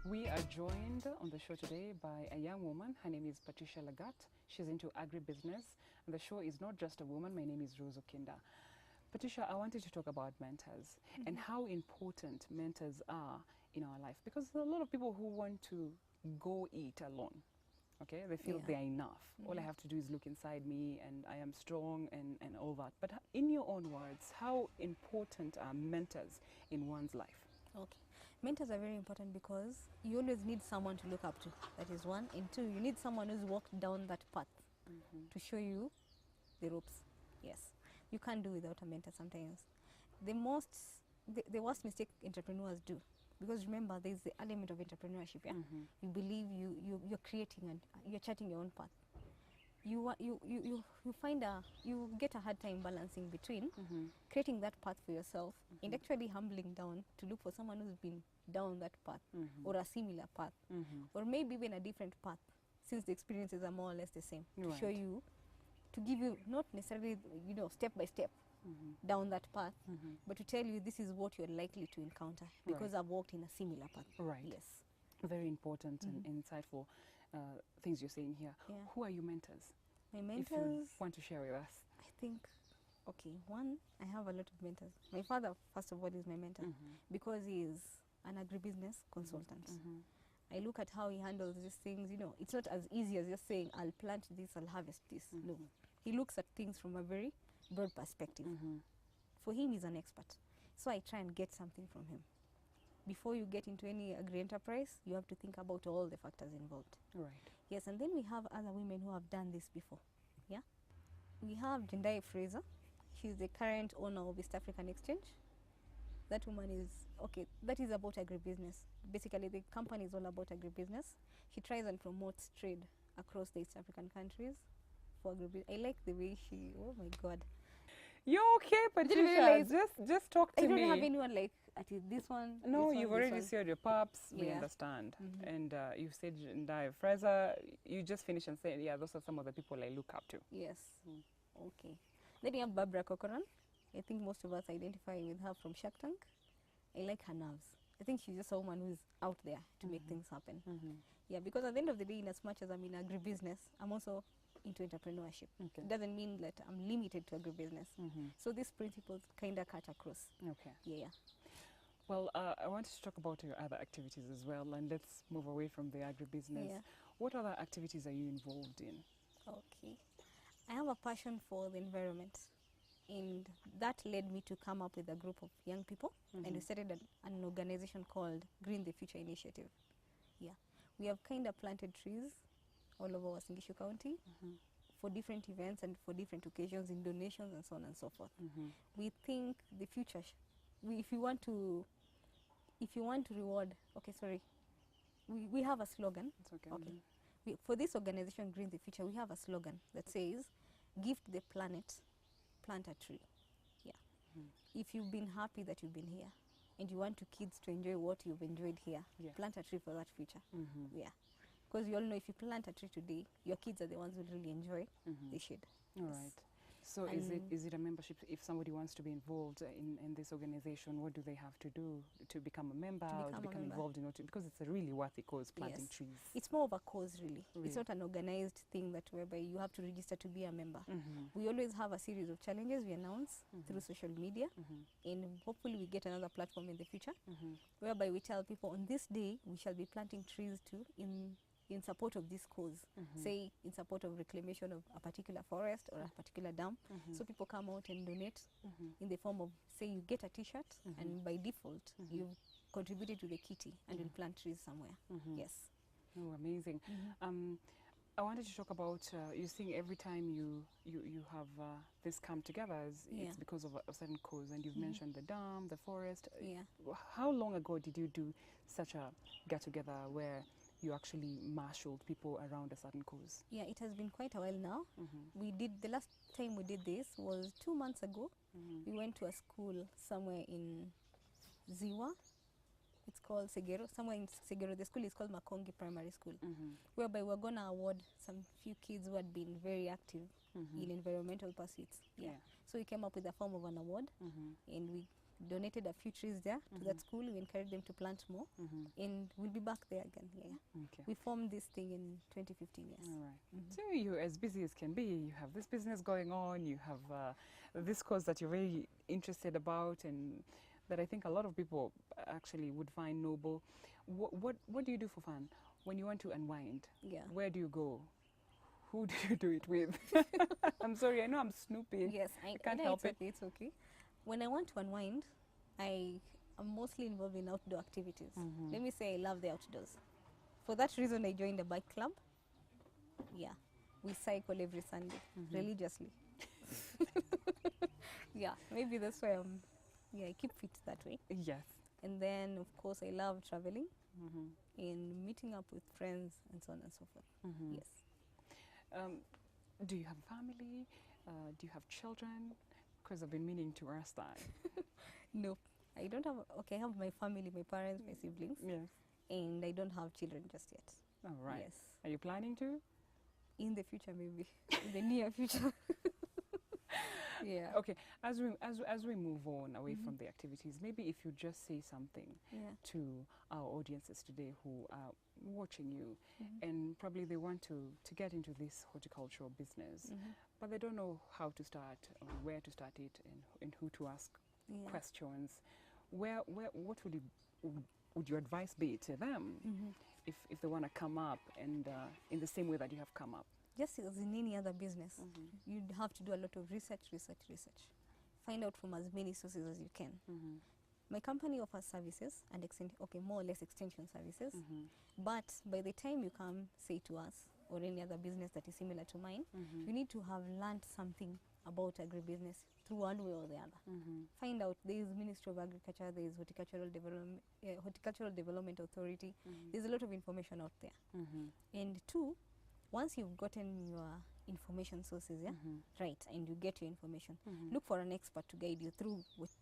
We are joined on the show today by a young woman. Her name is Patricia Lagat. She's into agribusiness. And the show is not just a woman. My name is Rose Okinda. Patricia, I wanted to talk about mentors and how important mentors are in our life. Because there are a lot of people who want to go eat alone. Okay, they feel they are enough. All I have to do is look inside me and I am strong and all that. But in your own words, how important are mentors in one's life? Okay. Mentors are very important because you always need someone to look up to. That is one. And two, you need someone who's walked down that path to show you the ropes. Yes. You can't do without a mentor sometimes. The worst mistake entrepreneurs do, because remember, there's the element of entrepreneurship. Yeah? You believe you're creating and you're charting your own path. You get a hard time balancing between creating that path for yourself and actually humbling down to look for someone who's been down that path or a similar path or maybe even a different path, since the experiences are more or less the same, to show you, to give you not necessarily step by step down that path, but to tell you this is what you're likely to encounter because I've walked in a similar path. Right. Yes. Very important and insightful things you're saying here. Yeah. Who are your mentors? My If you mentors, want to share with us. I think, okay, one, I have a lot of mentors. My father, first of all, is my mentor because he is an agribusiness consultant. I look at how he handles these things. It's not as easy as just saying, I'll plant this, I'll harvest this. No. He looks at things from a very broad perspective. For him, he's an expert. So I try and get something from him. Before you get into any agri-enterprise, you have to think about all the factors involved. Right. Yes, and then we have other women who have done this before. Yeah, we have Jendai Fraser. She's the current owner of East African Exchange. That woman is, okay, that is about agribusiness. Basically, the company is all about agribusiness. She tries and promotes trade across the East African countries for agribusiness. I like the way she, oh my God. You okay, Patricia? Just talk to me. I don't have anyone like this one. No, this you've one, already said your pups. We Yeah. understand. And you said Jendai Fraser. You just finished and said, yeah, those are some of the people I look up to. Yes. Okay. Then you have Barbara Corcoran. I think most of us identify with her from Shark Tank. I like her nerves. I think she's just a woman who's out there to make things happen. Yeah, because at the end of the day, in as much as I'm in agribusiness, I'm also into entrepreneurship. Okay. It doesn't mean that I'm limited to agribusiness. So these principles kind of cut across. Okay. Yeah. Well, I wanted to talk about your other activities as well, and let's move away from the agribusiness. Yeah. What other activities are you involved in? Okay. I have a passion for the environment, and that led me to come up with a group of young people, and we started an organization called Green the Future Initiative. Yeah. We have kind of planted trees all over Uasin Gishu County for different events and for different occasions, in donations and so on and so forth. We think the future, if you want to reward, okay, sorry, we have a slogan. It's okay. Okay. For this organization, Green the Future, we have a slogan that says, gift the planet, plant a tree. Yeah. If you've been happy that you've been here and you want your kids to enjoy what you've enjoyed here, plant a tree for that future. Yeah. Because you all know if you plant a tree today, your kids are the ones who really enjoy the shade. All right. So is it a membership? If somebody wants to be involved in this organization, what do they have to do to become a member or to become involved in it? Because it's a really worthy cause, planting trees. It's more of a cause, really. It's not an organized thing that whereby you have to register to be a member. We always have a series of challenges we announce through social media, and hopefully we get another platform in the future, whereby we tell people on this day we shall be planting trees too in support of this cause, say in support of reclamation of a particular forest or a particular dam. So people come out and donate in the form of, say, you get a t-shirt and by default you've contributed to the kitty and you'll plant trees somewhere. Yes. Oh, amazing. I wanted to talk about, you think every time you have this come together, it's because of a certain cause, and you've mentioned the dam, the forest. Yeah. How long ago did you do such a get-together where you actually marshaled people around a certain cause? Yeah, it has been quite a while now. The last time we did this was 2 months ago. We went to a school somewhere in Ziwa. It's called Segero, somewhere in Segero. The school is called Makongi Primary School, whereby we're going to award some few kids who had been very active in environmental pursuits. Yeah. So we came up with a form of an award, and we donated a few trees there to that school. We encouraged them to plant more, and we'll be back there again. Yeah. Okay. We formed this thing in 2015. Yes. All right. So you're as busy as can be. You have this business going on. You have this cause that you're very interested about, and that I think a lot of people actually would find noble. What do you do for fun when you want to unwind? Yeah. Where do you go? Who do you do it with? I'm sorry, I know I'm snooping. Yes, I can't know help it's okay, it's okay. When I want to unwind, I am mostly involved in outdoor activities. Let me say I love the outdoors. For that reason, I joined a bike club. Yeah, we cycle every Sunday religiously. Yeah, maybe that's why I keep fit that way. Yes. And then, of course, I love traveling and meeting up with friends and so on and so forth. Yes. Do you have a family? Do you have children? Because I've been meaning to ask that. No, I don't have. Okay, I have my family, my parents, my siblings, Yes. and I don't have children just yet. All right. Yes. Are you planning to? In the future, maybe. In the near future. Yeah. Okay. As we move on away from the activities, maybe if you just say something Yeah. to our audiences today who are watching you, and probably they want to get into this horticultural business, but they don't know how to start, or where to start it, and who to ask Yeah. questions. What would your advice be to them if they want to come up and in the same way that you have come up? Just as in any other business, you'd have to do a lot of research. Find out from as many sources as you can. My company offers services and more or less extension services. But by the time you come, say to us, or any other business that is similar to mine, you need to have learned something about agribusiness through one way or the other. Find out there is Ministry of Agriculture, there is Horticultural Development Authority. There's a lot of information out there. And two, once you've gotten your information sources, right, and you get your information, look for an expert to guide you through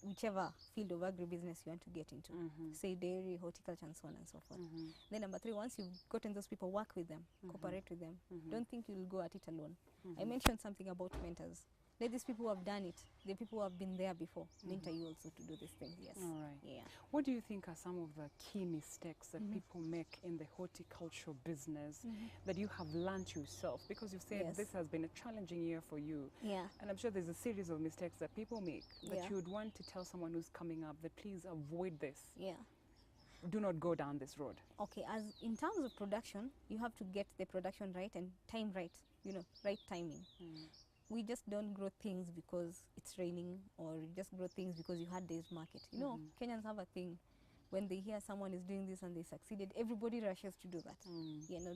whichever field of agribusiness you want to get into, say dairy, horticulture, and so on and so forth. Then number three, once you've gotten those people, work with them, cooperate with them. Don't think you'll go at it alone. I mentioned something about mentors. Let these people who have done it, the people who have been there before, mentor you also to do this thing. Yes. All right. Yeah. What do you think are some of the key mistakes that people make in the horticultural business that you have learned yourself? Because you said Yes. this has been a challenging year for you. Yeah. And I'm sure there's a series of mistakes that people make that Yeah. you would want to tell someone who's coming up that please avoid this. Yeah. Do not go down this road. Okay, as in terms of production, you have to get the production right and time right, right timing. We just don't grow things because it's raining, or just grow things because you had this market. Kenyans have a thing. When they hear someone is doing this and they succeeded, everybody rushes to do that. Yeah, no.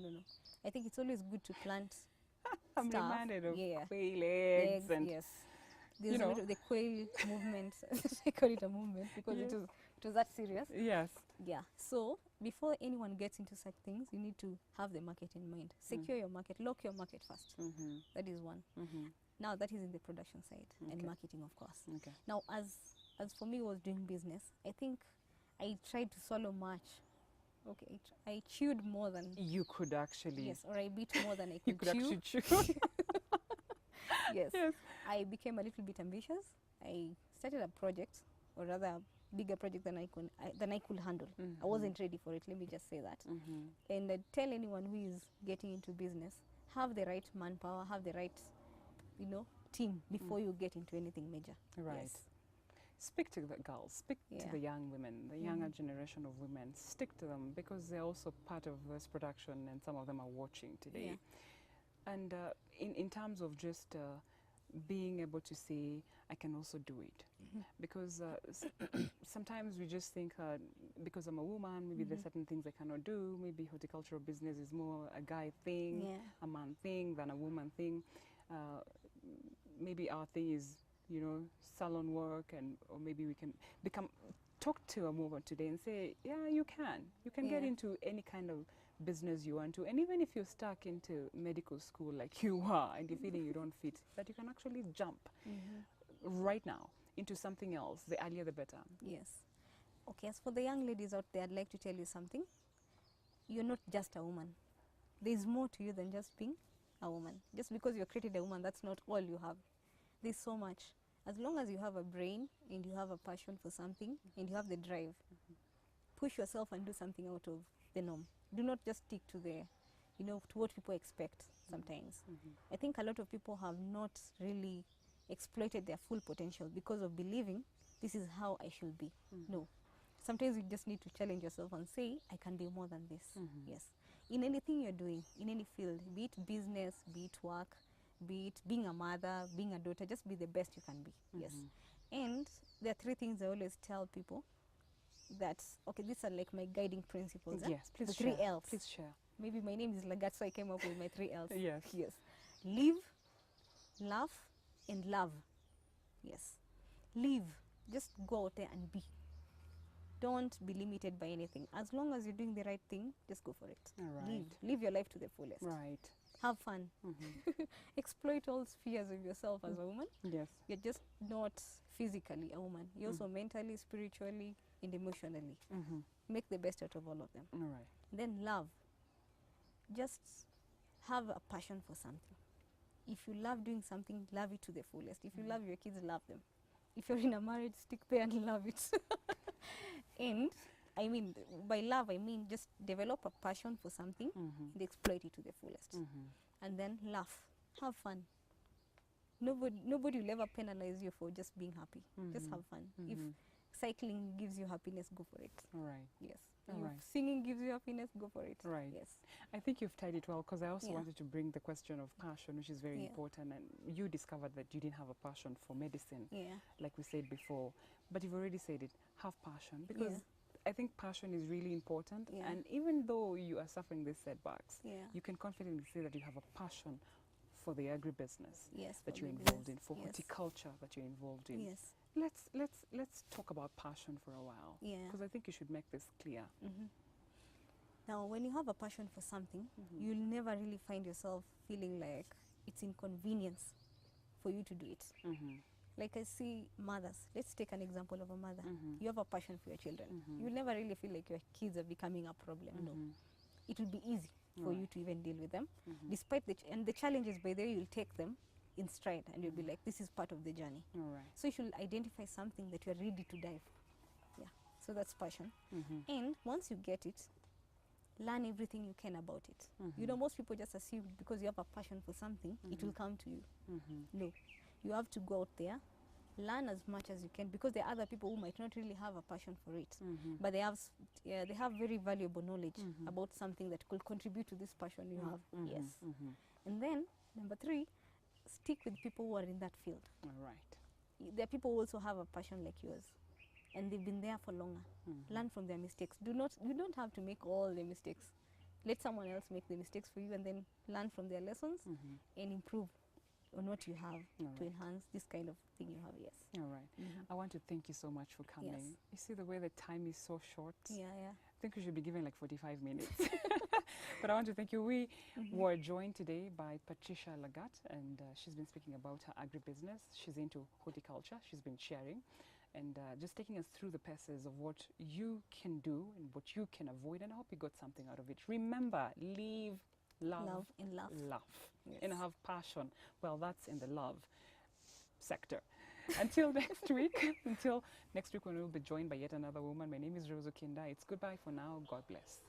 I think it's always good to plant I'm stuff. reminded of Yeah. quail eggs and yes. There's a lot of the quail movement. I call it a movement because Yes. it was that serious. yes. Yeah. So before anyone gets into such things, you need to have the market in mind. Secure your market. Lock your market first. That is one. Now that is in the production side and Okay. marketing, of course. Okay. Now, as for me, was doing business, I think I tried to swallow much. Okay, I chewed more than You could actually. yes, or I bit more than I You could could chew. actually chew. Yes. Yes. I became a little bit ambitious. I started a project, or rather a bigger project than I could handle. I wasn't ready for it, let me just say that. And I'd tell anyone who is getting into business, have the right manpower, have the right, team before you get into anything major. Right. Yes. Speak to the girls, speak to Yeah. the young women, the younger generation of women. Stick to them because they're also part of this production and some of them are watching today. Yeah. And in terms of just being able to say, I can also do it. Because sometimes we just think, because I'm a woman, maybe there's certain things I cannot do. Maybe horticultural business is more a guy thing, Yeah. a man thing than a woman thing. Maybe our thing is, salon work, or maybe we can talk to a woman today and say, yeah, you can get Yeah. into any kind of business you want to, and even if you're stuck into medical school like you are and you're feeling you don't fit, that you can actually jump right now into something else. The earlier the better. Yes. Okay, as for the young ladies out there, I'd like to tell you something. You're not just a woman. There's more to you than just being a woman. Just because you're created a woman, that's not all you have. There's so much. As long as you have a brain and you have a passion for something and you have the drive, push yourself and do something out of the norm. Do not just stick to to what people expect sometimes. I think a lot of people have not really exploited their full potential because of believing this is how I should be. No. Sometimes you just need to challenge yourself and say, I can be more than this. Yes. In anything you're doing, in any field, be it business, be it work, be it being a mother, being a daughter, just be the best you can be. Yes. And there are 3 things I always tell people that, okay, these are like my guiding principles. Yes, please the share. 3 L's. Please share. Maybe my name is Lagat, so I came up with my 3 L's. Yes. Yes. Live, laugh, and love. Yes. Live. Just go out there and be. Don't be limited by anything. As long as you're doing the right thing, just go for it. All right. Live your life to the fullest. Right. Have fun. Exploit all spheres of yourself as a woman. Yes. You're just not physically a woman. You're also mentally, spiritually, and emotionally. Make the best out of all of them. All right. Then love. Just have a passion for something. If you love doing something, love it to the fullest. If you love your kids, love them. If you're in a marriage, stick there and love it. And I mean, by love, I mean just develop a passion for something and exploit it to the fullest. And then laugh. Have fun. Nobody will ever penalize you for just being happy. Just have fun. If cycling gives you happiness, go for it. All right. Yes. All If right. singing gives you happiness, go for it. Right. Yes. I think you've tied it well, because I also Yeah. wanted to bring the question of passion, which is very Yeah. important. And you discovered that you didn't have a passion for medicine, Yeah. like we said before. But you've already said it. Have passion, because Yeah. I think passion is really important. Yeah. And even though you are suffering these setbacks, Yeah. you can confidently say that you have a passion for the agribusiness Yes. that for you're the involved in, business. for Yes. horticulture that you're involved in. Yes. Let's talk about passion for a while, Yeah. because I think you should make this clear. Now, when you have a passion for something, you'll never really find yourself feeling like it's inconvenience for you to do it. Like I see mothers. Let's take an example of a mother. You have a passion for your children. You'll never really feel like your kids are becoming a problem. No. It will be easy for you to even deal with them. Despite the challenges, by the way, you'll take them in stride and you'll be like, this is part of the journey. All right. So you should identify something that you're ready to dive. Yeah. So that's passion. And once you get it, learn everything you can about it. You know, most people just assume because you have a passion for something, it will come to you. No. You have to go out there, learn as much as you can, because there are other people who might not really have a passion for it, but they have very valuable knowledge about something that could contribute to this passion you have. Yes. And then, number 3, stick with people who are in that field. All right. There are people who also have a passion like yours, and they've been there for longer. Learn from their mistakes. You don't have to make all the mistakes. Let someone else make the mistakes for you, and then learn from their lessons and improve on what you have to enhance this kind of thing you have. Yes. All right. I want to thank you so much for coming. Yes. You see the way the time is so short? Yeah. I think we should be given like 45 minutes. But I want to thank you. We were joined today by Patricia Lagat, and she's been speaking about her agribusiness. She's into horticulture. She's been sharing and just taking us through the paces of what you can do and what you can avoid. And I hope you got something out of it. Remember, live, love and laugh. Yes. And have passion. Well, that's in the love sector. Until next week, when we'll be joined by yet another woman. My name is Rose Okinda. It's goodbye for now. God bless.